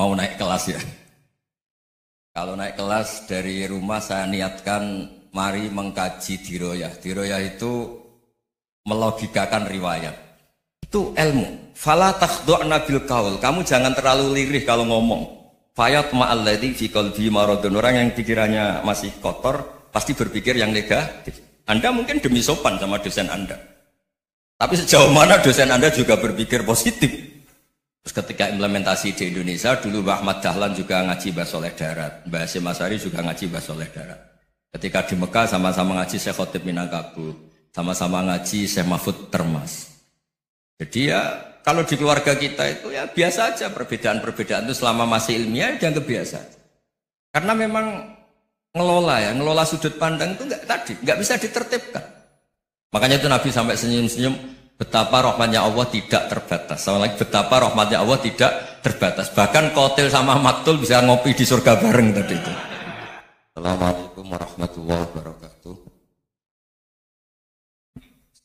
mau naik kelas ya. Kalau naik kelas dari rumah saya niatkan mari mengkaji diroyah. Diroyah itu melogikakan riwayat. Itu ilmu. Fala takhdu'na bil qaul. Kamu jangan terlalu lirih kalau ngomong. Fayat ma'alladzi fi qalbi maradun. Orang yang pikirannya masih kotor pasti berpikir yang negatif. Anda mungkin demi sopan sama dosen Anda. Tapi sejauh mana dosen Anda juga berpikir positif. Terus ketika implementasi di Indonesia, dulu Mbah Ahmad Dahlan juga ngaji Bahasa Soleh Darat. Mbah Hasyim Asy'ari juga ngaji Bahasa Soleh Darat. Ketika di Mekah sama-sama ngaji Syekh Khotib Minangkabau. Sama-sama ngaji Syekh Mahfud Termas. Jadi ya kalau di keluarga kita itu ya biasa aja perbedaan-perbedaan itu selama masih ilmiah dianggap biasa. Karena memang ngelola sudut pandang itu nggak bisa ditertibkan. Makanya itu Nabi sampai senyum-senyum betapa rahmatnya Allah tidak terbatas. Sama lagi betapa rahmatnya Allah tidak terbatas. Bahkan Kotil sama Maktul bisa ngopi di surga bareng tadi itu. Assalamualaikum warahmatullahi wabarakatuh.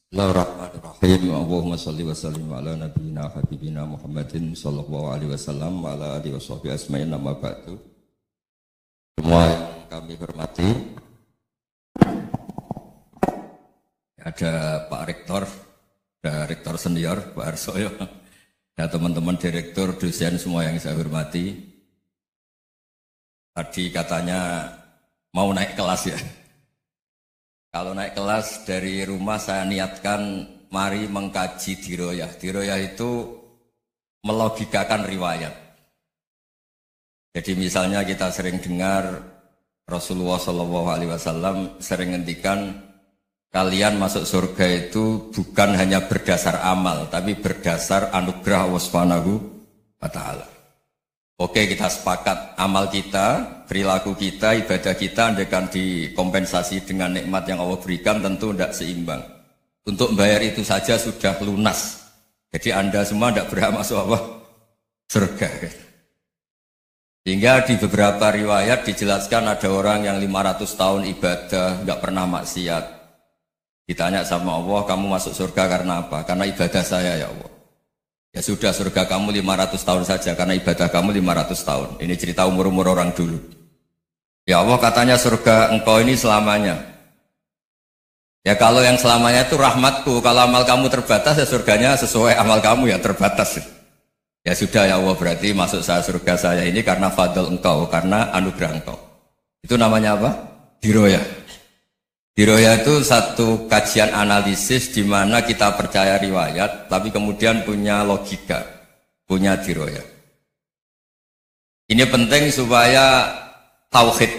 Bismillahirrahmanirrahim. Allahumma shalli wa sallim ala nabiyyina habibina Muhammadin sallallahu alaihi wasallam wa ala alihi washabihi asma'in amma ba'du. Semua yang kami hormati, ada Pak Rektor, ada Rektor Senior Pak Arsoyo, ada teman-teman direktur, dosen semua yang saya hormati. Tadi katanya mau naik kelas ya. Kalau naik kelas dari rumah saya niatkan mari mengkaji diroyah. Diroyah itu melogikakan riwayat. Jadi misalnya kita sering dengar Rasulullah SAW sering ngendikan kalian masuk surga itu bukan hanya berdasar amal, tapi berdasar anugerah Allah Subhanahu wa Ta'ala. Oke, kita sepakat amal kita, perilaku kita, ibadah kita andaikan dikompensasi dengan nikmat yang Allah berikan tentu tidak seimbang. Untuk membayar itu saja sudah lunas. Jadi Anda semua tidak berhak masuk apa? Surga. Sehingga di beberapa riwayat dijelaskan ada orang yang 500 tahun ibadah, nggak pernah maksiat. Ditanya sama Allah, kamu masuk surga karena apa? Karena ibadah saya ya Allah. Ya sudah, surga kamu 500 tahun saja karena ibadah kamu 500 tahun. Ini cerita umur-umur orang dulu. Ya Allah, katanya surga engkau ini selamanya. Ya kalau yang selamanya itu rahmatku. Kalau amal kamu terbatas ya surganya sesuai amal kamu ya terbatas. Ya sudah ya Allah, berarti masuk saya surga saya ini karena fadl engkau, karena anugerah engkau. Itu namanya apa? Diroyah. Diroyah itu satu kajian analisis di mana kita percaya riwayat, tapi kemudian punya logika, punya diroyah. Ini penting supaya tauhid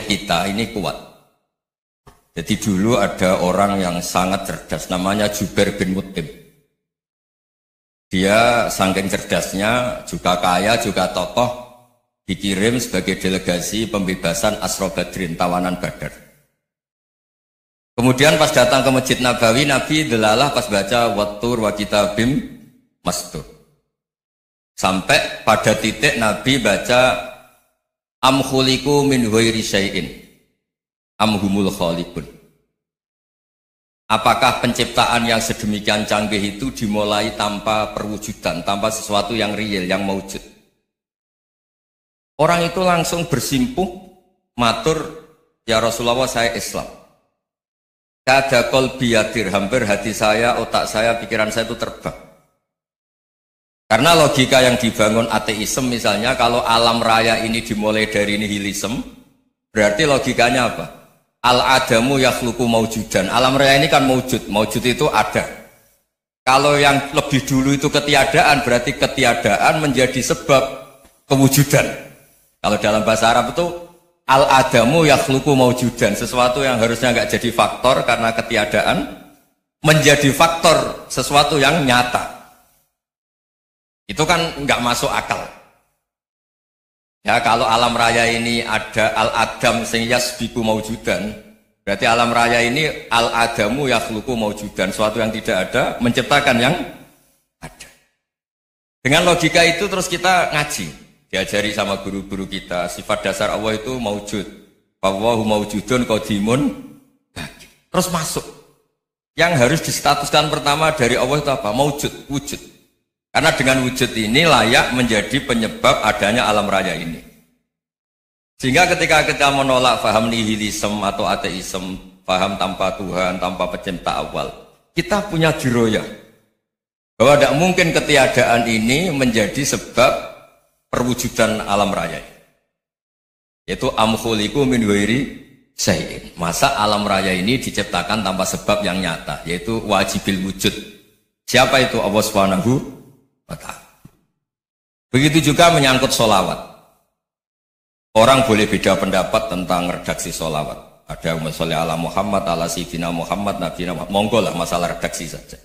kita ini kuat. Jadi dulu ada orang yang sangat cerdas, namanya Jubair bin Mut'im. Dia saking cerdasnya, juga kaya, juga tokoh, dikirim sebagai delegasi pembebasan Asra Badrin, tawanan Badar. Kemudian pas datang ke Masjid Nabawi, Nabi delalah pas baca Wattur wa kitabim mastur. Sampai pada titik Nabi baca Am khuliqu min ghairi syai'in am humul khaliqun. Apakah penciptaan yang sedemikian canggih itu dimulai tanpa perwujudan, tanpa sesuatu yang real, yang maujud? Orang itu langsung bersimpuh, matur, ya Rasulullah saya Islam. Kada qalbi yatir, hampir hati saya, otak saya, pikiran saya itu terbang. Karena logika yang dibangun ateisme misalnya, kalau alam raya ini dimulai dari nihilisme, berarti logikanya apa? Al-adamu yakhluqu maujudan. Alam raya ini kan maujud, maujud itu ada. Kalau yang lebih dulu itu ketiadaan, berarti ketiadaan menjadi sebab kewujudan. Kalau dalam bahasa Arab itu al-adamu yakhluqu maujudan, sesuatu yang harusnya nggak jadi faktor karena ketiadaan menjadi faktor sesuatu yang nyata. Itu kan nggak masuk akal. Ya kalau alam raya ini ada al-adam sing yasbiqu maujudan, berarti alam raya ini al-adamu yakhluqu maujudan, sesuatu yang tidak ada menciptakan yang ada. Dengan logika itu terus kita ngaji. Diajari sama guru-guru kita, sifat dasar Allah itu maujud. Wallahu maujudun qadimun. Terus masuk. Yang harus distatuskan pertama dari Allah itu apa? Maujud, wujud. Karena dengan wujud ini layak menjadi penyebab adanya alam raya ini. Sehingga ketika kita menolak faham nihilisme atau ateisme, faham tanpa Tuhan, tanpa pencipta awal, kita punya diroyah bahwa tidak mungkin ketiadaan ini menjadi sebab perwujudan alam raya. Yaitu amkhuliku min ghairi syai'in. Masa alam raya ini diciptakan tanpa sebab yang nyata, yaitu wajibil wujud. Siapa itu? Allah Subhanahu wa ta'ala. Begitu juga menyangkut sholawat. Orang boleh beda pendapat tentang redaksi sholawat. Ada yang sholli ala Muhammad, ala Sayyidina Muhammad, Nabi Muhammad. Monggo lah masalah redaksi saja.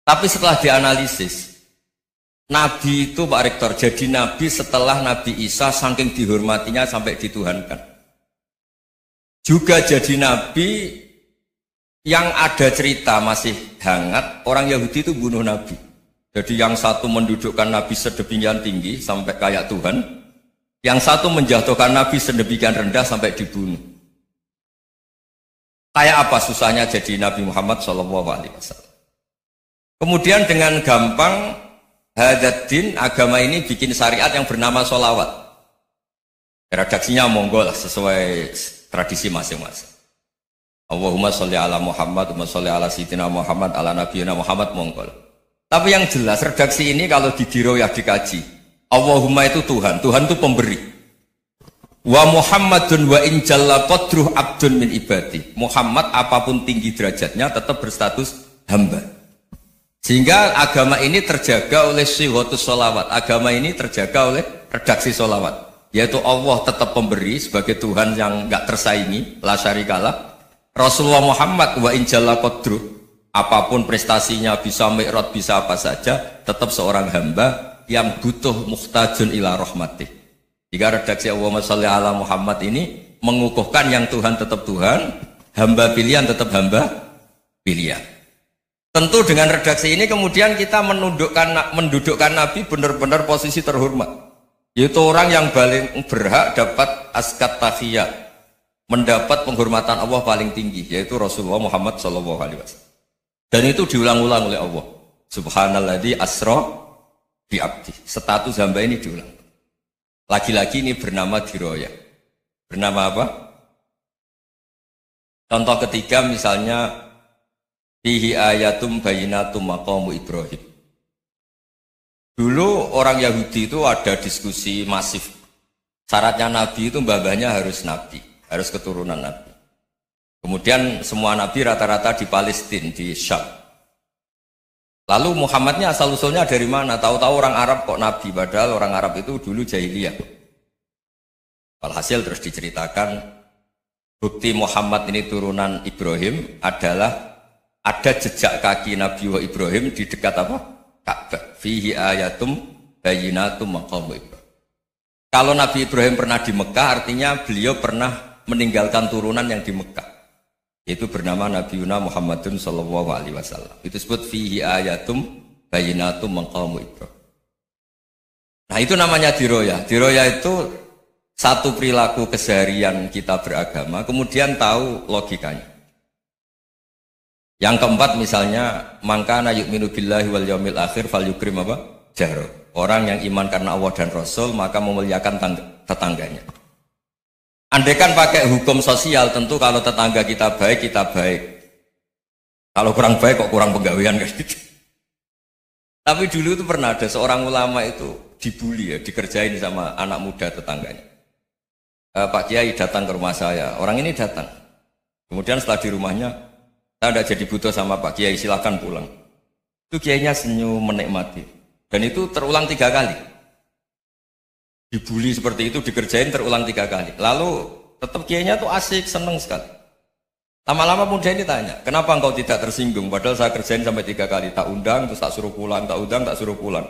Tapi setelah dianalisis, Nabi itu Pak Rektor jadi Nabi setelah Nabi Isa saking dihormatinya sampai dituhankan. Juga jadi Nabi yang ada cerita masih hangat, orang Yahudi itu bunuh Nabi. Jadi yang satu mendudukkan Nabi sedemikian tinggi sampai kayak Tuhan, yang satu menjatuhkan Nabi sedemikian rendah sampai dibunuh. Kayak apa susahnya jadi Nabi Muhammad SAW. Kemudian dengan gampang hadzal-din agama ini bikin syariat yang bernama sholawat. Redaksinya monggo lah sesuai tradisi masing-masing. Allahumma sholli ala Muhammad, Allahumma sholli ala Sayyidina Muhammad, ala Nabiyina Muhammad, monggo. Tapi yang jelas redaksi ini kalau didiroyah dikaji, Allahumma itu Tuhan, Tuhan itu pemberi. Wa Muhammadun wa in jalla qadruh abdun min ibadi. Muhammad apapun tinggi derajatnya tetap berstatus hamba. Sehingga agama ini terjaga oleh syihotus sholawat. Agama ini terjaga oleh redaksi sholawat. Yaitu Allah tetap pemberi sebagai Tuhan yang enggak tersaingi, la syarikalah. Rasulullah Muhammad wa in jalla qadruh, apapun prestasinya, bisa mi'raj, bisa apa saja, tetap seorang hamba yang butuh muhtajun ila rahmatih. Jika redaksi Allahumma sholli ala Muhammad ini mengukuhkan yang Tuhan tetap Tuhan, hamba pilihan tetap hamba pilihan. Tentu dengan redaksi ini kemudian kita mendudukkan Nabi benar-benar posisi terhormat. Yaitu orang yang paling berhak dapat askat tahiyat, mendapat penghormatan Allah paling tinggi, yaitu Rasulullah Muhammad SAW. Dan itu diulang-ulang oleh Allah. Subhanalladzi asra bi abdi. Status hamba ini diulang. Lagi-lagi ini bernama diroyah. Bernama apa? Contoh ketiga misalnya fihi ayatum bayinatum maqamu Ibrahim. Dulu orang Yahudi itu ada diskusi masif. Syaratnya Nabi itu mbah-mbahnya harus Nabi, harus keturunan Nabi. Kemudian semua Nabi rata-rata di Palestina, di Syam. Lalu Muhammadnya asal-usulnya dari mana? Tahu-tahu orang Arab kok Nabi, padahal orang Arab itu dulu jahiliyah. Alhasil terus diceritakan, bukti Muhammad ini turunan Ibrahim adalah ada jejak kaki Nabi Ibrahim di dekat apa? Ka'bah. Fihi ayatum bayinatum maqamu Ibrahim. Kalau Nabi Ibrahim pernah di Mekah, artinya beliau pernah meninggalkan turunan yang di Mekah. Itu bernama Nabiuna Muhammadun sallallahu alaihi wasallam. Itu disebut fihi ayatum bayinatum maqamu Ibrahim. Nah, itu namanya diroyah. Diroyah itu satu perilaku keseharian kita beragama, kemudian tahu logikanya. Yang keempat misalnya mangkana yu'minu billahi wal yaumil akhir fal yukrim apa? Jahro. Orang yang iman karena Allah dan Rasul maka memuliakan tetangganya. Andaikan pakai hukum sosial tentu kalau tetangga kita baik, kita baik. Kalau kurang baik kok kurang penggawean kan gitu. Tapi dulu itu pernah ada seorang ulama itu dibully ya, dikerjain sama anak muda tetangganya. Pak Kiai datang ke rumah saya. Orang ini datang. Kemudian setelah di rumahnya, saya tidak jadi butuh sama Pak Kiai, silahkan pulang. Itu Kiainya senyum menikmati. Dan itu terulang 3 kali. Dibully seperti itu, dikerjain terulang 3 kali. Lalu tetap Kiainya tuh asik, seneng sekali. Lama-lama muda ini tanya, kenapa engkau tidak tersinggung? Padahal saya kerjain sampai 3 kali. Tak undang, terus tak suruh pulang, tak undang, tak suruh pulang.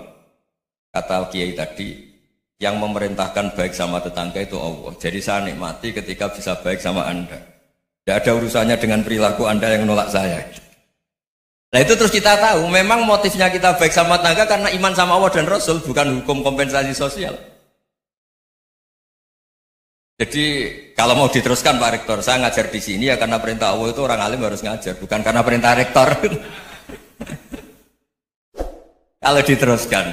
Kata Kiai tadi, yang memerintahkan baik sama tetangga itu Allah. Jadi saya nikmati ketika bisa baik sama Anda. Tidak ada urusannya dengan perilaku Anda yang menolak saya. Nah itu terus kita tahu, memang motifnya kita baik sama tetangga karena iman sama Allah dan Rasul, bukan hukum kompensasi sosial. Jadi kalau mau diteruskan Pak Rektor, saya ngajar di sini ya karena perintah Allah itu orang alim harus ngajar, bukan karena perintah Rektor. Kalau diteruskan.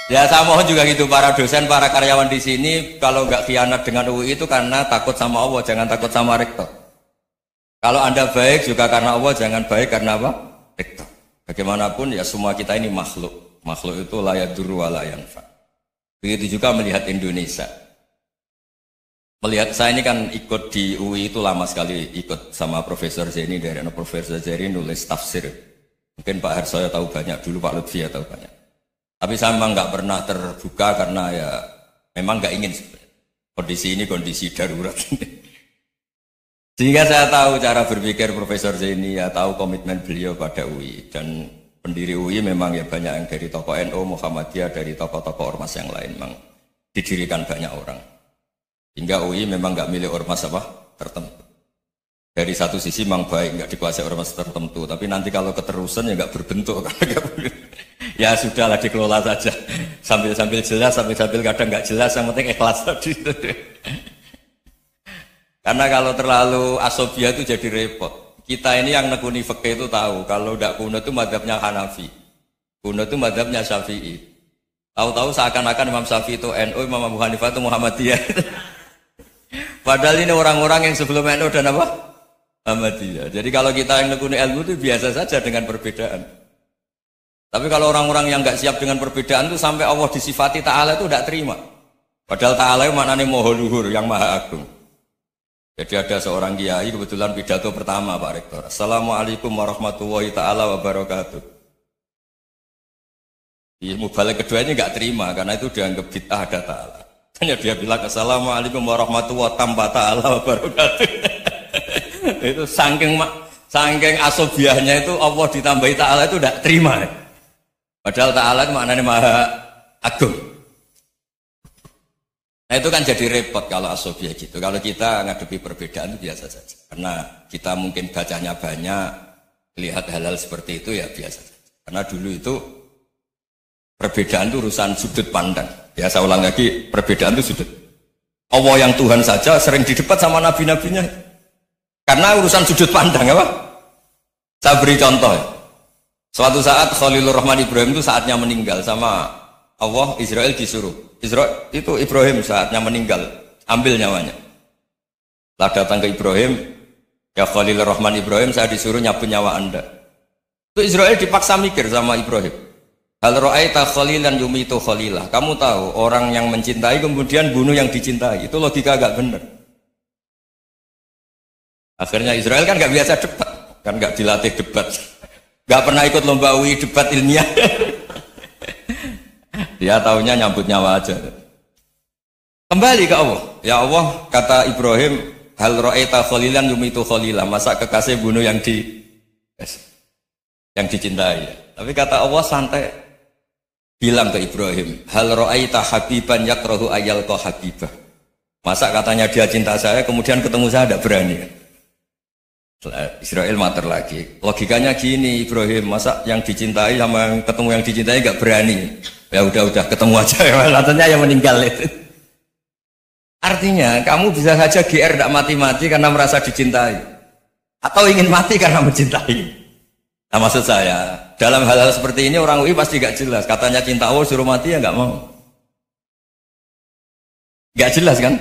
Ya saya mohon juga gitu para dosen, para karyawan di sini kalau nggak khianat dengan UI itu karena takut sama Allah, jangan takut sama rektor. Kalau Anda baik juga karena Allah, jangan baik karena apa? Rektor. Bagaimanapun ya semua kita ini makhluk. Makhluk itu la yadurru wa la yanfa. Begitu juga melihat Indonesia. Melihat saya ini kan ikut di UI itu lama sekali, ikut sama Profesor Zeni, dari Profesor Zeni nulis tafsir. Mungkin Pak Harsoyo tahu banyak, dulu Pak Lutfi tahu banyak. Tapi saya memang nggak pernah terbuka karena ya memang nggak ingin kondisi ini kondisi darurat. Sehingga saya tahu cara berpikir Profesor Zeni, ya tahu komitmen beliau pada UI, dan pendiri UI memang ya banyak yang dari tokoh NU, Muhammadiyah, dari tokoh-tokoh ormas yang lain memang didirikan banyak orang. Hingga UI memang nggak milik ormas apa tertentu. Dari satu sisi memang baik, nggak dikuasai ormas tertentu, tapi nanti kalau keterusan ya nggak berbentuk. Ya sudahlah dikelola saja, sambil jelas, sambil kadang nggak jelas, yang penting ikhlas tadi. Karena kalau terlalu asobia itu jadi repot. Kita ini yang nekuni fikih itu tahu, kalau tidak kuno itu madhabnya Hanafi, kuno itu madhabnya Syafi'i. Tahu-tahu seakan-akan Imam Syafi'i itu NU, Imam Abu Hanifah itu Muhammadiyah. Padahal ini orang-orang yang sebelum NU dan apa? Muhammadiyah. Jadi kalau kita yang nekuni ilmu itu biasa saja dengan perbedaan. Tapi kalau orang-orang yang nggak siap dengan perbedaan itu sampai Allah disifati Ta'ala itu tidak terima. Padahal Ta'ala itu maknanya Maha Luhur, yang Maha Agung. Jadi ada seorang kiai kebetulan pidato pertama Pak Rektor. Assalamualaikum warahmatullahi ta'ala wabarakatuh. Ilmu balik kedua ini nggak terima karena itu dianggap bid'ah ada Ta'ala. Hanya dia bilang Assalamualaikum warahmatullahi ta'ala wabarakatuh. Itu saking asobiahnya itu Allah ditambahi Ta'ala itu tidak terima. Padahal Ta'ala itu maknanya Maha Agung. Nah itu kan jadi repot kalau asobiah gitu. Kalau kita ngadepi perbedaan itu biasa saja. Karena kita mungkin bacanya banyak, lihat hal-hal seperti itu ya biasa saja. Karena dulu itu perbedaan itu urusan sudut pandang. Ya saya ulang lagi, perbedaan itu sudut. Allah yang Tuhan saja sering didebat sama nabi-nabinya. Karena urusan sudut pandang apa? Saya beri contoh. Suatu saat Khalilur Rahman Ibrahim itu saatnya meninggal sama Allah, Israel disuruh. Israel itu Ibrahim saatnya meninggal, ambil nyawanya. Lah datang ke Ibrahim, ya Khalilur Rahman Ibrahim, saya disuruh nyabut nyawa Anda. Itu Israel dipaksa mikir sama Ibrahim. Hal ra'aita khalilan yumitu khalilah. Kamu tahu orang yang mencintai kemudian bunuh yang dicintai. Itu logika agak benar. Akhirnya Israel kan nggak biasa debat, kan nggak dilatih debat, nggak pernah ikut lomba UI debat ilmiah. Dia taunya nyambut nyawa aja. Kembali ke Allah. Ya Allah, kata Ibrahim, hal ra'aita khalilan yumitu khalilah. Masa kekasih bunuh yang dicintai. Tapi kata Allah santai. Bilang ke Ibrahim, hal ra'aita habiban yakrahu ayyalqa habibah. Masa katanya dia cinta saya, kemudian ketemu saya tidak berani. Israel mater lagi. Logikanya gini Ibrahim, masa yang dicintai sama yang ketemu yang dicintai nggak berani. Ya udah ketemu aja. Katanya yang meninggal itu. Artinya kamu bisa saja GR tidak mati-mati karena merasa dicintai, atau ingin mati karena mencintai. Nah maksud saya, dalam hal-hal seperti ini orang UI pasti gak jelas. Katanya cinta Allah suruh mati ya gak mau. Gak jelas kan?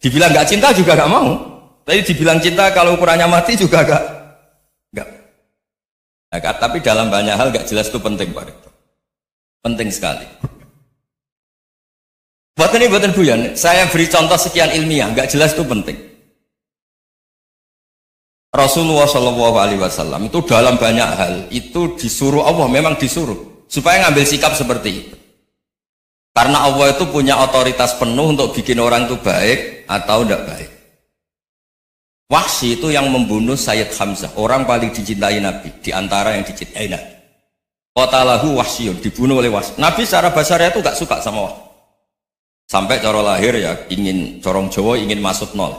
Dibilang gak cinta juga gak mau. Tapi dibilang cinta kalau ukurannya mati juga gak. Nah, tapi dalam banyak hal gak jelas itu penting Pak Rektor. Penting sekali. Buatan buyan, saya beri contoh sekian ilmiah, gak jelas itu penting. Rasulullah Shallallahu Alaihi Wasallam itu dalam banyak hal itu disuruh Allah, memang disuruh supaya ngambil sikap seperti itu. Karena Allah itu punya otoritas penuh untuk bikin orang itu baik atau tidak baik. Wahsy itu yang membunuh Sayyid Hamzah, orang paling dicintai Nabi, di antara yang dicintai Nabi. Qatalahu Wahsyun, dibunuh oleh Wahsy. Nabi secara basarnya itu gak suka sama Wahsy. Sampai cara lahir ya ingin corong Jawa ingin masuk nol.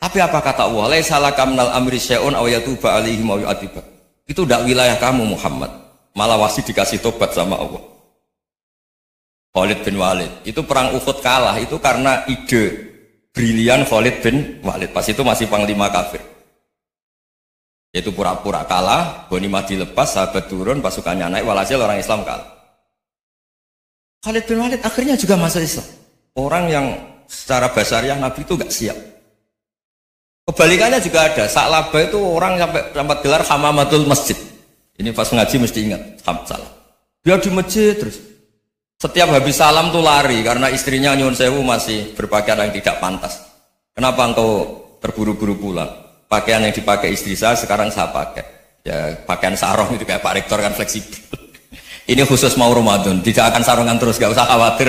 Tapi apa kata Allah? Laisa laka minal amri syai'un aw yatuba alaihim aw yu'adzibah. Itu tidak wilayah kamu Muhammad. Malah Wahsy dikasih tobat sama Allah. Khalid bin Walid. Itu perang Uhud kalah itu karena ide brilian Khalid bin Walid. Pas itu masih panglima kafir. Yaitu pura-pura kalah, ghanimah dilepas, sahabat turun, pasukannya naik, walhasil orang Islam kalah. Khalid bin Walid akhirnya juga masuk Islam. Orang yang secara basariah Nabi itu gak siap. Kebalikannya juga ada. Sa'labah itu orang sampai gelar hamamatul masjid. Ini pas ngaji mesti ingat, salah. Dia di masjid terus. Setiap habis salam tuh lari karena istrinya nyuwun sewu masih berpakaian yang tidak pantas. Kenapa engkau terburu-buru pulang? Pakaian yang dipakai istri saya sekarang saya pakai. Ya pakaian sarung itu kayak Pak Rektor kan fleksibel. Ini khusus mau Ramadan, tidak akan sarungan terus, gak usah khawatir.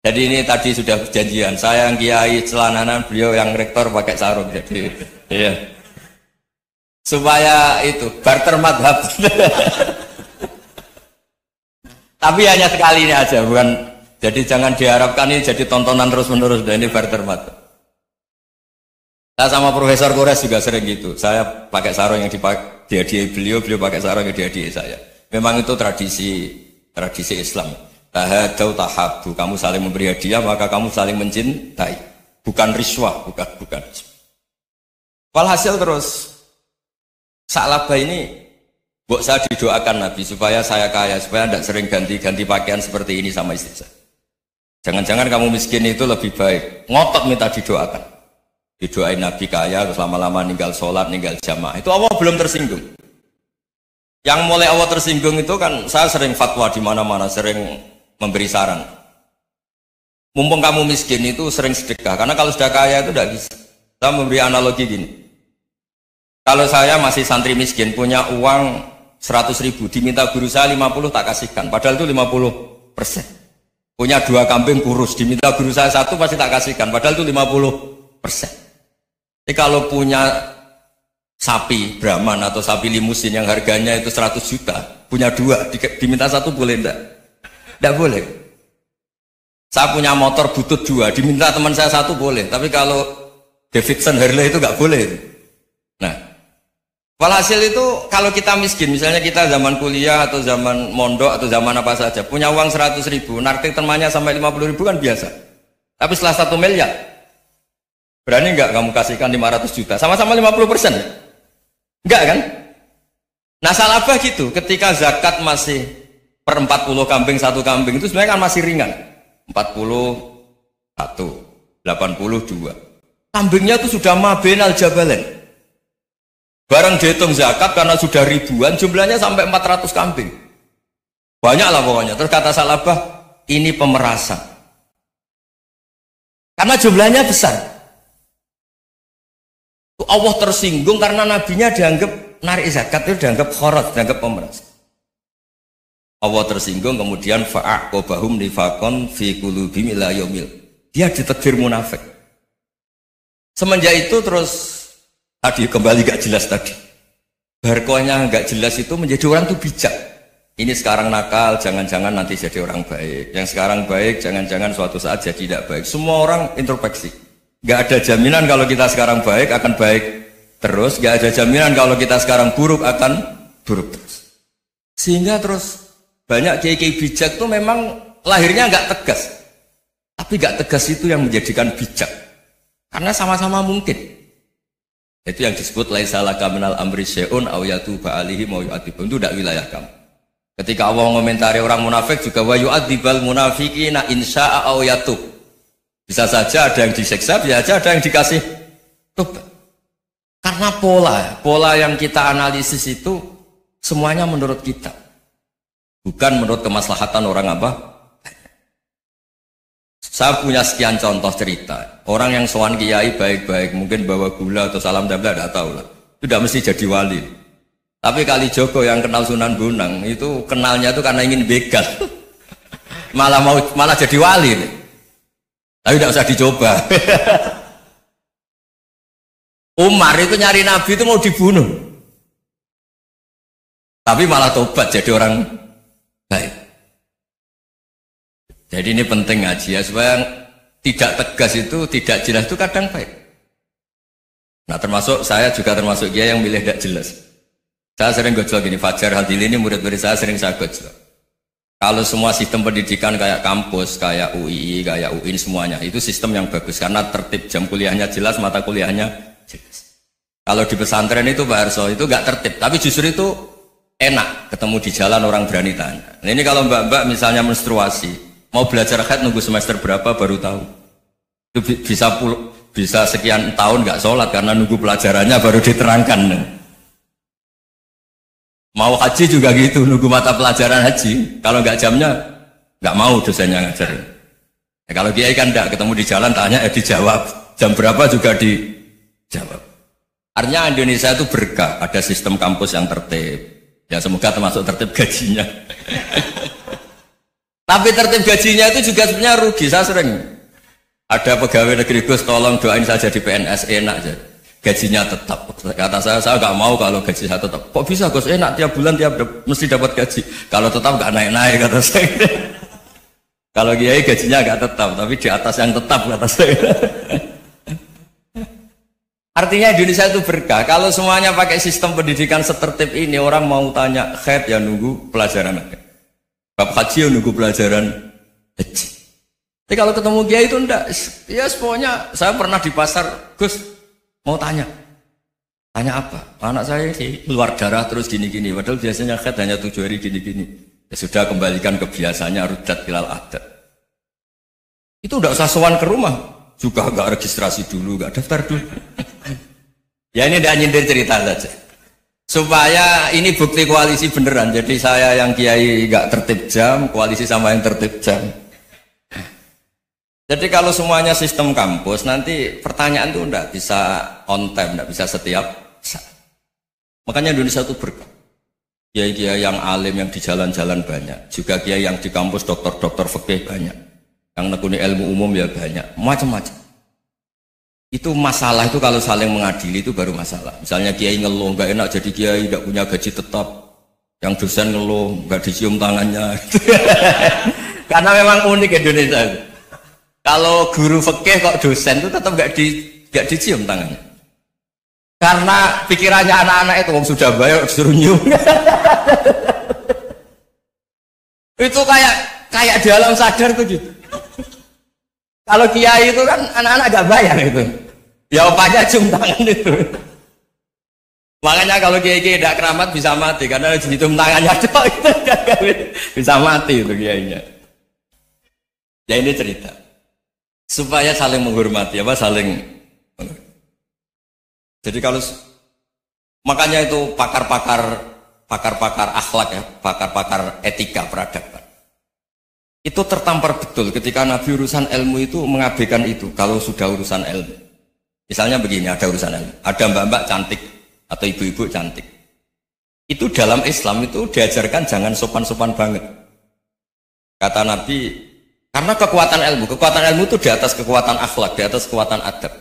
Jadi ini tadi sudah perjanjian. Saya yang kiai celananan, beliau yang rektor pakai sarung. Jadi iya. Supaya itu barter madhab. Tapi hanya sekali ini aja, bukan. Jadi jangan diharapkan ini jadi tontonan terus menerus. Dan ini barter madhab. Saya sama Profesor Kores juga sering gitu. Saya pakai sarung yang dihadiahi beliau, beliau pakai sarung yang dihadiahi saya. Memang itu tradisi Islam. Tahadau tahabu, kamu saling memberi hadiah maka kamu saling mencintai. Bukan riswah, bukan. Walhasil terus Sa'labah ini buat saya didoakan Nabi supaya saya kaya, supaya tidak sering ganti-ganti pakaian seperti ini sama istri saya. Jangan-jangan kamu miskin itu lebih baik. Ngotot minta didoakan. Didoain Nabi kaya, terus lama-lama ninggal sholat, ninggal jamaah. Itu Allah belum tersinggung. Yang mulai Allah tersinggung itu kan saya sering fatwa di mana-mana, sering memberi saran. Mumpung kamu miskin itu sering sedekah, karena kalau sudah kaya itu tidak bisa. Saya memberi analogi gini. Kalau saya masih santri miskin, punya uang 100.000, diminta guru saya 50 tak kasihkan, padahal itu 50%. Punya 2 kambing kurus, diminta guru saya 1 pasti tak kasihkan, padahal itu 50%. Jadi kalau punya sapi Brahman atau sapi limusin yang harganya itu 100 juta, punya 2, diminta 1 boleh enggak? Enggak boleh. Saya punya motor butut 2, diminta teman saya 1 boleh, tapi kalau Davidson Harley itu enggak boleh. Nah, walhasil itu kalau kita miskin, misalnya kita zaman kuliah atau zaman mondok atau zaman apa saja, punya uang 100.000, narik temannya sampai 50.000 kan biasa. Tapi setelah 1 miliar, berani enggak kamu kasihkan 500 juta? Sama-sama 50%? Enggak kan? Nah Sa'labah gitu, ketika zakat masih per 40 kambing 1 kambing itu sebenarnya kan masih ringan. 41, 82. Kambingnya itu sudah mabenal jabalen. Barang dihitung zakat karena sudah ribuan, jumlahnya sampai 400 kambing. Banyak lah pokoknya. Terus kata Sa'labah, ini pemerasan. Karena jumlahnya besar. Allah tersinggung karena nabinya dianggap narik zakat itu dianggap khorat, dianggap pemeras. Allah tersinggung kemudian fa'aqobahum nifakon fi qulubihim ila yaumil. Dia ditakdir munafik. Semenjak itu terus tadi kembali gak jelas tadi. Barkohnya gak jelas itu menjadi orang tuh bijak. Ini sekarang nakal, jangan-jangan nanti jadi orang baik. Yang sekarang baik, jangan-jangan suatu saat jadi tidak baik. Semua orang introspeksi. Gak ada jaminan kalau kita sekarang baik akan baik terus. Gak ada jaminan kalau kita sekarang buruk akan buruk terus. Sehingga terus banyak kiai-kiai bijak itu memang lahirnya gak tegas. Tapi gak tegas itu yang menjadikan bijak. Karena sama-sama mungkin. Itu yang disebut laisa laka minal amri syai'un aw yatuba alihi mau yu'adzibum. Itu tidak wilayah kamu. Ketika Allah mengomentari orang munafik juga wa yu'adzibal munafiqina insya'a aw yatub. Bisa saja ada yang disiksa, bisa saja ada yang dikasih tobat. Karena pola yang kita analisis itu semuanya menurut kita. Bukan menurut kemaslahatan orang apa? Saya punya sekian contoh cerita. Orang yang sowan kiai baik-baik, mungkin bawa gula atau salam dabla, tidak tahu lah. Itu tidak mesti jadi wali. Tapi Kalijogo yang kenal Sunan Bonang itu kenalnya itu karena ingin begal. malah jadi wali. Tapi tidak usah dicoba. Umar itu nyari Nabi itu mau dibunuh. Tapi malah tobat jadi orang baik. Jadi ini penting ngaji ya, supaya tidak tegas itu, tidak jelas itu kadang baik. Nah termasuk saya juga termasuk dia yang milih tidak jelas. Saya sering gojol gini, Fajar Hadili ini murid-murid saya sering saya gojol. Kalau semua sistem pendidikan kayak kampus, kayak UII, kayak UIN semuanya, itu sistem yang bagus karena tertib jam kuliahnya jelas, mata kuliahnya jelas. Kalau di pesantren itu Pak Arso itu nggak tertib, tapi justru itu enak ketemu di jalan orang berani tanya. Nah, ini kalau mbak-mbak misalnya menstruasi, mau belajar haid nunggu semester berapa baru tahu. Itu bisa sekian tahun nggak sholat karena nunggu pelajarannya baru diterangkan. Mau haji juga gitu, nunggu mata pelajaran haji. Kalau nggak jamnya nggak mau dosennya ngajar. Ya, kalau kiai kan enggak, ketemu di jalan tanya dijawab. Jam berapa juga dijawab. Artinya Indonesia itu berkah, ada sistem kampus yang tertib. Ya semoga termasuk tertib gajinya. Tapi tertib gajinya itu juga sebenarnya rugi. Saya sering ada pegawai negeri Gus, tolong doain saja di PNS enak aja. Gajinya tetap. Kata saya nggak mau kalau gaji saya tetap. Kok bisa Gus enak tiap bulan mesti dapat gaji. Kalau tetap nggak naik-naik kata saya. Kalau kiai gajinya nggak tetap, tapi di atas yang tetap kata saya. Artinya Indonesia itu berkah. Kalau semuanya pakai sistem pendidikan setertib ini, orang mau tanya haid ya nunggu pelajaran haid. Bab haji ya nunggu pelajaran haji. Tapi kalau ketemu kiai itu enggak. Ya pokoknya saya pernah di pasar, Gus mau tanya. Tanya apa? Anak saya sih keluar darah terus gini-gini. Padahal biasanya haid hanya 7 hari gini-gini. Ya sudah kembalikan ke biasanya rudat ilal adat. Itu enggak usah sowan ke rumah. Juga enggak registrasi dulu, enggak daftar dulu. Ya ini tidak nyindir cerita saja. Supaya ini bukti koalisi beneran. Jadi saya yang kiai enggak tertib jam, koalisi sama yang tertib jam. Jadi kalau semuanya sistem kampus, nanti pertanyaan itu enggak bisa on time, enggak bisa setiap saat. Makanya Indonesia itu berkah. Kiai-kiai yang alim yang di jalan-jalan banyak. Juga kiai yang di kampus dokter-dokter fikih banyak. Yang nekuni ilmu umum ya banyak. Macam-macam. Itu masalah itu kalau saling mengadili itu baru masalah. Misalnya kiai ngeluh, nggak enak jadi kiai, nggak punya gaji tetap. Yang dosen ngeluh, nggak dicium tangannya. Karena memang unik Indonesia itu. Kalau guru fikih kok dosen itu tetap nggak dicium tangannya. Karena pikirannya anak-anak itu sudah bayar disuruh nyium. Itu kayak di alam sadar tuh gitu. Kalau kiai itu kan anak-anak gak bayar itu. Ya opanya cium tangan itu. Makanya kalau kiai-kiai tidak keramat bisa mati karena cium tangannya doang itu bisa mati itu kiainya. Ya ini cerita. Supaya saling menghormati saling. Jadi kalau makanya itu pakar-pakar akhlak ya, pakar-pakar etika peradaban. Itu tertampar betul ketika Nabi urusan ilmu itu mengabaikan itu kalau sudah urusan ilmu. Misalnya begini, ada urusan ilmu, ada mbak-mbak cantik atau ibu-ibu cantik. Itu dalam Islam itu diajarkan jangan sopan-sopan banget. Kata Nabi, karena kekuatan ilmu itu di atas kekuatan akhlak, di atas kekuatan adab.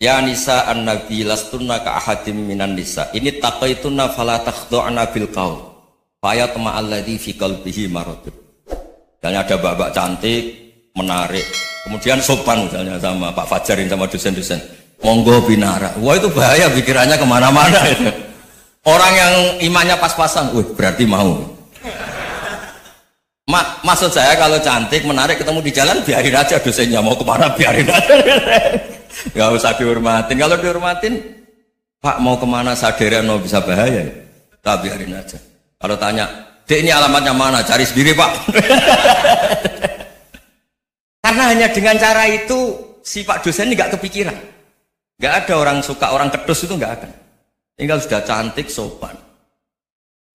Ya nisa an-nabi lastunna ka ahadim minan nisa. Ini taqaitunna fala takhdu'na bil qaul. Fayat ma'alladhi fi qalbihi maradun. Misalnya ada mbak-mbak cantik, menarik, kemudian sopan misalnya sama Pak Fajarin sama dosen-dosen. Monggo binara. Wah itu bahaya pikirannya kemana-mana itu. Orang yang imannya pas-pasan, berarti mau. Maksud saya kalau cantik, menarik ketemu di jalan biarin aja dosennya mau kemana biarin aja. Gak usah dihormatin. Kalau dihormatin, Pak mau kemana sadaran mau bisa bahaya. Tak biarin aja. Kalau tanya, Dek ini alamatnya mana? Cari sendiri Pak. Karena hanya dengan cara itu si Pak dosen ini gak kepikiran. Gak ada orang suka orang kedus itu gak akan. Tinggal sudah cantik, sopan.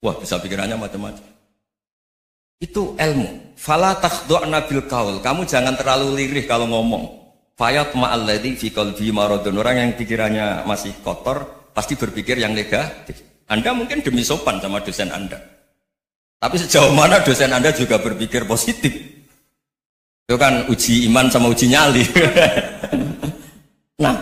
Wah bisa pikirannya macam-macam. Itu ilmu. Fala takhdu'na bil qaul. Kamu jangan terlalu lirih kalau ngomong. Fayat ma'alladzi fi qalbi maradun. Orang yang pikirannya masih kotor pasti berpikir yang negatif. Anda mungkin demi sopan sama dosen Anda. Tapi sejauh mana dosen Anda juga berpikir positif. Itu kan uji iman sama uji nyali. Nah,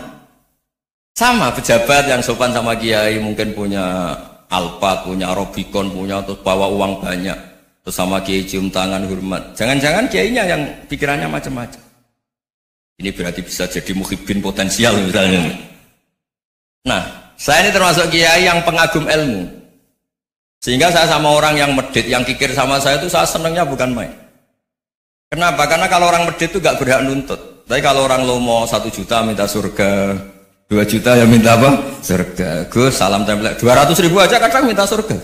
sama pejabat yang sopan sama kiai mungkin punya Alphard, punya Robicon, punya terus bawa uang banyak. Terus sama kiai cium tangan hormat. Jangan-jangan kiainya yang pikirannya macam-macam. Ini berarti bisa jadi muhibbin potensial misalnya. Nah, saya ini termasuk kiai yang pengagum ilmu. Sehingga saya sama orang yang medit, yang kikir sama saya itu saya senangnya bukan main. Kenapa? Karena kalau orang medit itu gak berhak nuntut. Tapi kalau orang lomo 1 juta minta surga, 2 juta yang minta apa? Surga. Gus, salam tempel. 200.000 aja kadang minta surga.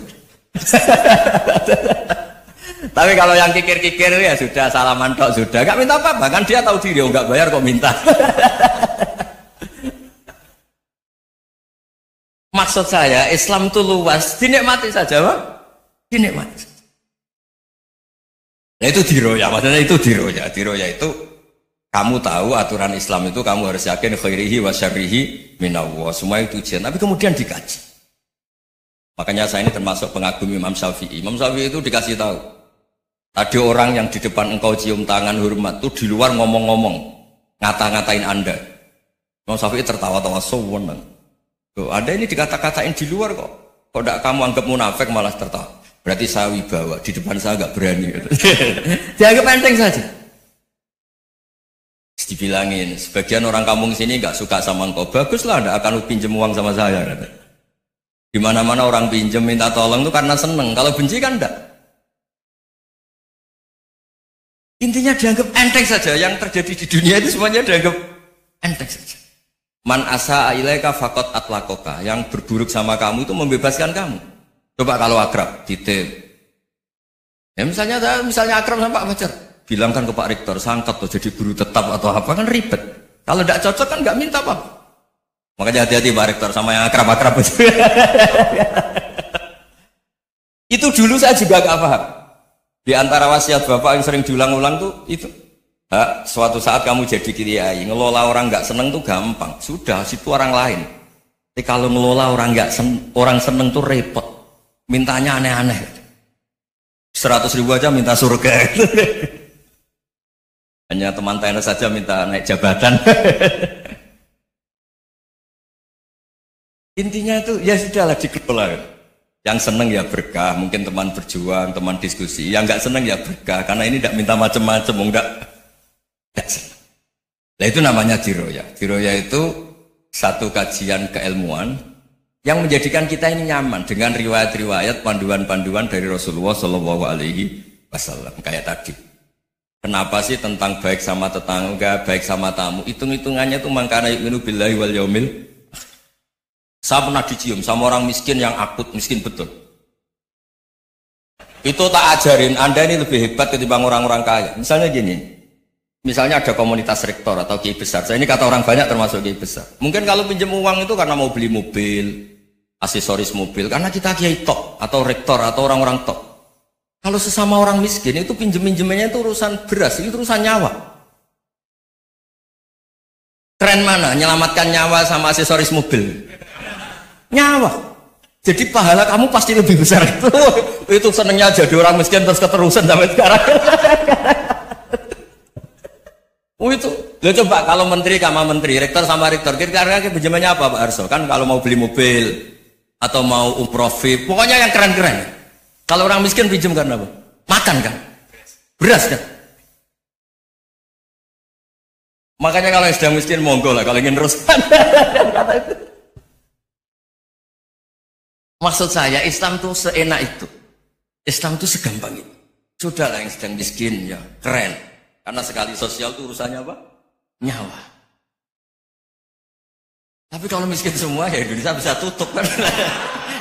Tapi kalau yang kikir-kikir ya sudah salaman tok sudah. Gak minta apa-apa, kan dia tahu diri, nggak bayar kok minta. Maksud saya, Islam itu luas, dinikmati saja, Pak. Dinikmati. Nah itu diroya, maksudnya itu diroya. Diroya itu kamu tahu aturan Islam itu kamu harus yakin khairihi wa syarrihi minallah. Semua itu ujian, tapi kemudian dikaji. Makanya saya ini termasuk pengagum Imam Syafi'i. Imam Syafi'i itu dikasih tahu. Ada orang yang di depan engkau cium tangan hormat itu di luar ngomong-ngomong, ngata-ngatain Anda. Imam Syafi'i tertawa-tawa sewenang. Tuh, Anda ini dikata-katain di luar kok. Kok tidak kamu anggap munafik malah tertawa. Berarti saya wibawa, di depan saya agak berani. Dianggap enteng saja. Dibilangin, sebagian orang kampung sini nggak suka sama engkau. Baguslah, Anda akan pinjam uang sama saya. Di mana-mana orang pinjam minta tolong itu karena seneng. Kalau benci kan enggak. Intinya dianggap enteng saja. Yang terjadi di dunia itu semuanya dianggap enteng saja. Man asa ilaika faqat atlaqaka. Yang berburuk sama kamu itu membebaskan kamu. Coba kalau akrab, titip. Ya misalnya akrab sama Pak Fajar. Bilangkan ke Pak Rektor, sangkat tuh jadi guru tetap atau apa kan ribet. Kalau tidak cocok kan nggak minta apa. Makanya hati-hati Pak Rektor sama yang akrab-akrab itu. Itu dulu saya juga nggak paham. Di antara wasiat Bapak yang sering diulang-ulang tuh itu. Suatu saat kamu jadi kiai, ngelola orang nggak seneng tuh gampang. Sudah, situ orang lain. Tapi kalau ngelola orang orang seneng tuh repot. Mintanya aneh-aneh. 100.000 aja minta surga. Hanya teman tenis saja minta naik jabatan. Intinya itu ya sudahlah dikelola. Yang seneng ya berkah, mungkin teman berjuang, teman diskusi. Yang nggak seneng ya berkah, karena ini tidak minta macam-macam, enggak seneng. Nah itu namanya diroya. Diroya itu satu kajian keilmuan yang menjadikan kita ini nyaman dengan riwayat-riwayat, panduan-panduan dari Rasulullah Shallallahu Alaihi Wasallam kayak tadi. Kenapa sih tentang baik sama tetangga, baik sama tamu? Hitung-hitungannya tuh mangkana yu'minu billahi wal yaumil. Saya pernah dicium sama orang miskin yang akut, miskin betul. Itu tak ajarin, Anda ini lebih hebat ketimbang orang-orang kaya. Misalnya gini, misalnya ada komunitas rektor atau kiai besar. Saya ini kata orang banyak termasuk kiai besar. Mungkin kalau pinjam uang itu karena mau beli mobil, aksesoris mobil, karena kita kiai top atau rektor atau orang-orang top. Kalau sesama orang miskin itu pinjem-pinjemannya itu urusan beras, itu urusan nyawa. Keren mana? Menyelamatkan nyawa sama aksesoris mobil. Nyawa. Jadi pahala kamu pasti lebih besar itu. Itu senengnya jadi orang miskin terus keterusan sampai sekarang. Itu. Loh coba kalau menteri sama menteri, rektor sama rektor, kira-kira pinjemannya apa Pak Arso? Kan kalau mau beli mobil atau mau umroh VIP, pokoknya yang keren-keren. Kalau orang miskin pinjam karena apa? Makan kan? Beras kan? Makanya kalau yang sedang miskin monggo lah kalau ingin ruskan. Maksud saya Islam itu seenak itu. Islam itu segampang itu. Sudahlah yang sedang miskin ya keren. Karena sekali sosial itu urusannya apa? Nyawa. Tapi kalau miskin semua ya Indonesia bisa tutup kan.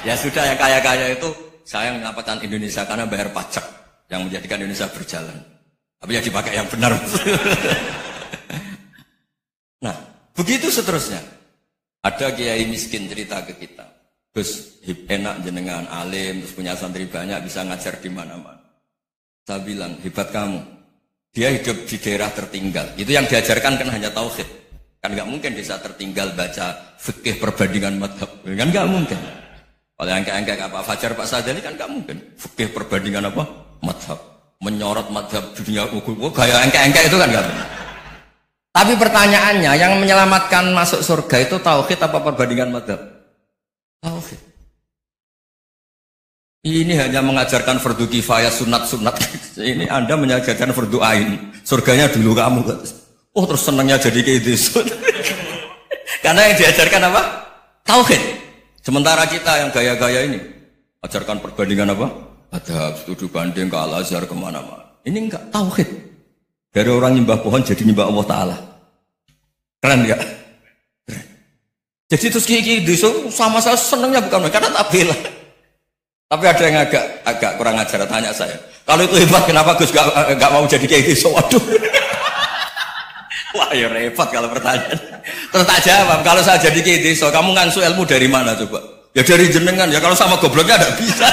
Ya sudah yang kaya-kaya itu saya mendapatkan Indonesia karena bayar pajak yang menjadikan Indonesia berjalan. Tapi ya dipakai yang benar. Nah, begitu seterusnya. Ada kiai miskin cerita ke kita. Gus, enak jenengan alim, terus punya santri banyak, bisa ngajar di mana-mana. Saya bilang, hebat kamu. Dia hidup di daerah tertinggal. Itu yang diajarkan kan hanya tauhid. Kan nggak mungkin desa tertinggal baca fikih perbandingan madhab. Kan nggak mungkin. Kalau yang kayak Pak Fajar, Pak Sadali kan nggak mungkin. Fikih perbandingan apa? Madhab. Menyorot madhab dunia hukum. Gaya engke-engke itu kan nggak mungkin. Tapi pertanyaannya, yang menyelamatkan masuk surga itu tauhid apa perbandingan madhab? Tauhid. Ini hanya mengajarkan fardu kifayah, sunat-sunat. Ini Anda mengajarkan fardu ain. Surganya dulu kamu. Oh terus senangnya jadi kayak gitu. Karena yang diajarkan apa? Tauhid. Sementara kita yang gaya-gaya ini ajarkan perbandingan apa? Ada studi banding ke Al-Azhar kemana-mana. Ini enggak tauhid. Dari orang nyembah pohon jadi nyembah Allah Ta'ala. Keren enggak? Keren. Jadi terus Kiai desa sama saya senengnya bukan karena tak bela. Tapi ada yang agak kurang ajar tanya saya. Kalau itu hebat kenapa Gus gak mau jadi Kiai desa? Waduh. Wah ya repot kalau pertanyaan. Terus tak jawab, kalau saya jadi Kiai desa, kamu ngangsu ilmu dari mana coba? Ya dari jenengan, ya kalau sama gobloknya tidak bisa.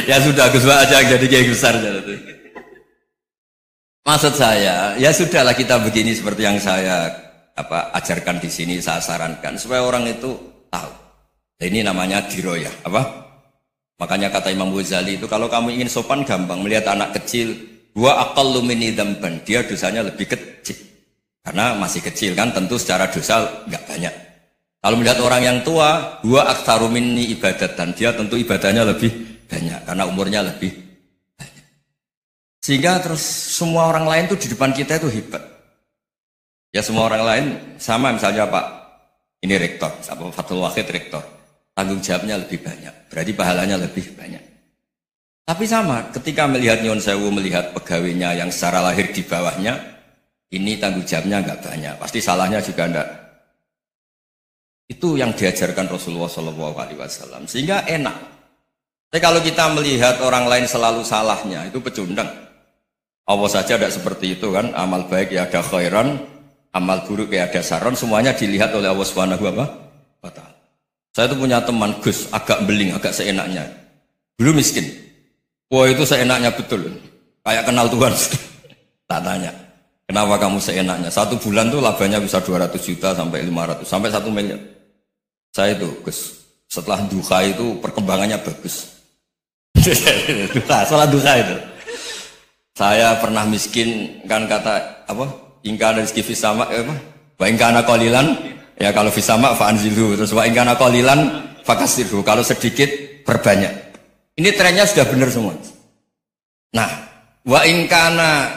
Ya sudah, Gus aja jadi Kiai besar. Maksud saya, ya sudahlah kita begini seperti yang saya ajarkan di sini, saya sarankan supaya orang itu tahu. Ini namanya diroyah, Makanya kata Imam Ghazali itu kalau kamu ingin sopan gampang melihat anak kecil, wa aqallu minni dzamban, dia dosanya lebih kecil. Karena masih kecil kan, tentu secara dosa enggak banyak. Kalau melihat orang yang tua, wa aktsaru minni ibadatan, dia tentu ibadahnya lebih banyak karena umurnya lebih banyak. Sehingga terus semua orang lain tuh di depan kita itu hebat. Ya semua orang lain sama, misalnya Pak ini rektor, Fathul Wahid rektor, tanggung jawabnya lebih banyak, berarti pahalanya lebih banyak. Tapi sama, ketika melihat Nyon Sewu, melihat pegawainya yang secara lahir di bawahnya, ini tanggung jawabnya enggak banyak, pasti salahnya juga enggak. Itu yang diajarkan Rasulullah SAW, sehingga enak. Tapi kalau kita melihat orang lain selalu salahnya, itu pecundang. Allah saja tidak seperti itu kan, amal baik ya ada khairan, amal buruk ya ada saron, semuanya dilihat oleh Allah Subhanahu wa Ta'ala. Saya itu punya teman Gus, agak beling, agak seenaknya. Dulu miskin. Wah itu seenaknya betul. Kayak kenal Tuhan. Tak tanya, kenapa kamu seenaknya? 1 bulan tuh labanya bisa 200 juta sampai 500, sampai 1 miliar. Saya itu Gus, setelah duha itu perkembangannya bagus. Salah duha itu. Saya pernah miskin kan kata ingka dari rezeki fisama wa ingkana qalilan ya kalau fisama fa'anzilu, terus wa ingkana qalilan fakasirhu, kalau sedikit perbanyak. Ini trennya sudah benar semua. Nah, wa ingkana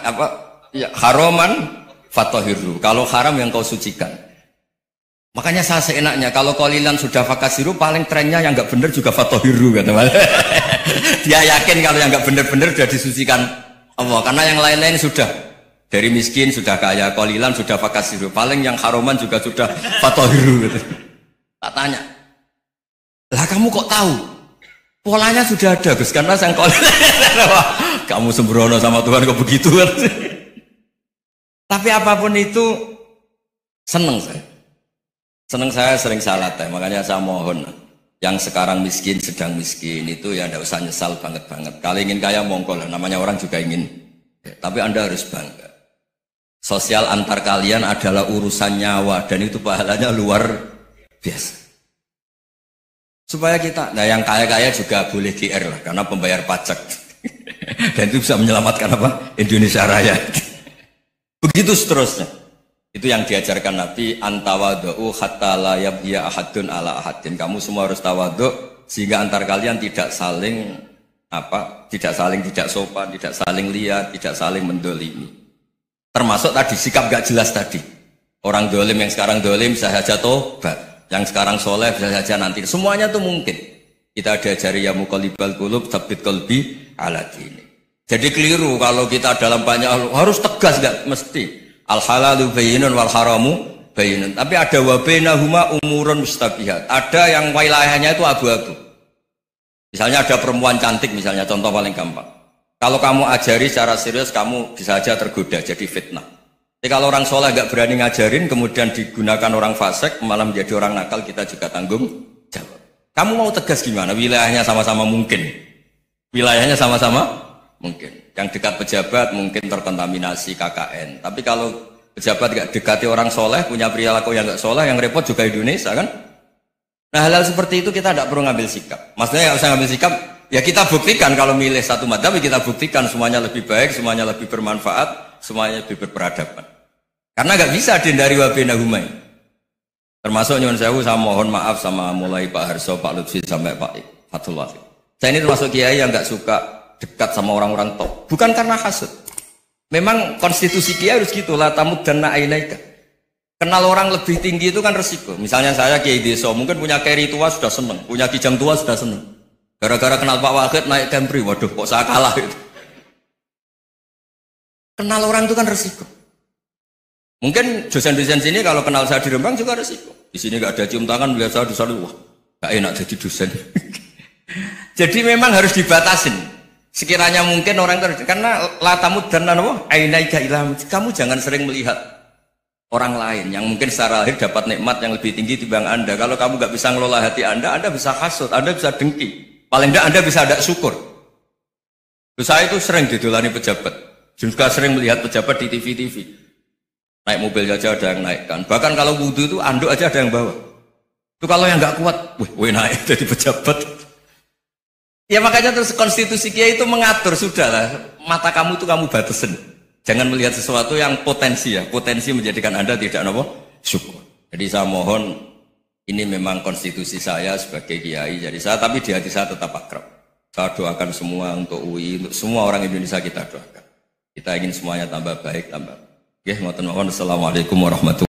haroman fatahirhu, kalau haram yang kau sucikan. Makanya saya seenaknya kalau qalilan sudah fakasiru, paling trennya yang enggak benar juga fatahirhu kata. Dia yakin kalau yang enggak benar-benar sudah disucikan Allah, karena yang lain-lain sudah dari miskin sudah kaya, qalilan sudah fakasiru, paling yang haroman juga sudah fatahirhu gitu. Tak tanya, lah kamu kok tahu? Polanya sudah ada Gus, karena sang qalilan. Kamu sembrono sama Tuhan kok begitu kan? Tapi apapun itu seneng saya. Seneng saya sering salah teh, makanya saya mohon yang sekarang miskin, sedang miskin itu ya tidak usah nyesal banget-banget. Kalau ingin kaya monggo lah, namanya orang juga ingin. Ya, tapi Anda harus bangga. Sosial antar kalian adalah urusan nyawa dan itu pahalanya luar biasa. Supaya kita, nah yang kaya-kaya juga boleh GR lah, karena pembayar pajak. Dan itu bisa menyelamatkan Indonesia Raya. Begitu seterusnya. Itu yang diajarkan Nabi, antawadhu hatta la yabghiya ahadun ala ahadin. Kamu semua harus tawadhu sehingga antar kalian tidak saling tidak sopan, tidak saling liar, tidak saling mendolimi. Termasuk tadi sikap gak jelas tadi. Orang dolim yang sekarang dolim bisa saja tobat, yang sekarang soleh bisa saja nanti. Semuanya itu mungkin. Kita diajari ya muqallibal qulub tsabbit qalbi ala dini. Jadi keliru kalau kita dalam banyak harus tegas, gak mesti. Al halalu bayyinun wal haramu bayyinun. Tapi ada wa bainahuma umurun mustabihat. Ada yang wilayahnya itu abu-abu. Misalnya ada perempuan cantik, misalnya contoh paling gampang. Kalau kamu ajari secara serius, kamu bisa saja tergoda jadi fitnah. Tapi kalau orang soleh gak berani ngajarin, kemudian digunakan orang fasik, malah menjadi orang nakal, kita juga tanggung jawab. Kamu mau tegas gimana? Wilayahnya sama-sama mungkin. Wilayahnya sama-sama mungkin. Yang dekat pejabat mungkin terkontaminasi KKN. Tapi kalau pejabat gak dekati orang soleh, punya perilaku yang gak soleh, yang repot juga Indonesia kan. Nah hal-hal seperti itu kita tidak perlu ngambil sikap. Maksudnya gak usah ngambil sikap, ya kita buktikan kalau milih satu madzhab, kita buktikan semuanya lebih baik, semuanya lebih bermanfaat, semuanya lebih berperadaban. Karena gak bisa dihindari wa bainahuma. Termasuk nyuwun sewu, saya mohon maaf sama mulai Pak Harso, Pak Lutfi sampai Pak Fathul Wahid. Saya ini termasuk kiai yang gak suka dekat sama orang-orang top, bukan karena hasud. Memang konstitusi kiai harus gitu, la tamuddanna ainaika. Kenal orang lebih tinggi itu kan resiko. Misalnya saya kiai desa, mungkin punya keri tua sudah seneng, punya kijang tua sudah seneng. Gara-gara kenal Pak Wahid naik Kempri, waduh kok saya kalah itu. Kenal orang itu kan resiko. Mungkin dosen-dosen sini kalau kenal saya di Rembang juga resiko. Di sini nggak ada cium tangan, melihat saya di sana, wah, nggak enak jadi dosen. Jadi memang harus dibatasin. Sekiranya mungkin orang itu, karena latamu dan apa, ainaika ilham, kamu jangan sering melihat orang lain yang mungkin secara lahir dapat nikmat yang lebih tinggi dibanding Anda. Kalau kamu nggak bisa ngelola hati Anda bisa hasut, Anda bisa dengki. Paling tidak Anda bisa ada syukur. Saya itu sering didolani pejabat, juga sering melihat pejabat di TV-TV. Naik mobil aja ada yang naikkan. Bahkan kalau wudhu itu anduk aja ada yang bawa. Itu kalau yang nggak kuat, wih naik jadi pejabat. Ya makanya terus konstitusi Kiai itu mengatur, sudahlah, mata kamu itu kamu batasin. Jangan melihat sesuatu yang potensi ya, potensi menjadikan Anda tidak syukur. Jadi saya mohon, ini memang konstitusi saya sebagai Kiai, jadi saya, tapi di hati saya tetap akrab. Saya doakan semua untuk UI, untuk semua orang Indonesia kita doakan. Kita ingin semuanya tambah baik, tambah. Ya, mohon. Assalamualaikum warahmatullahi wabarakatuh.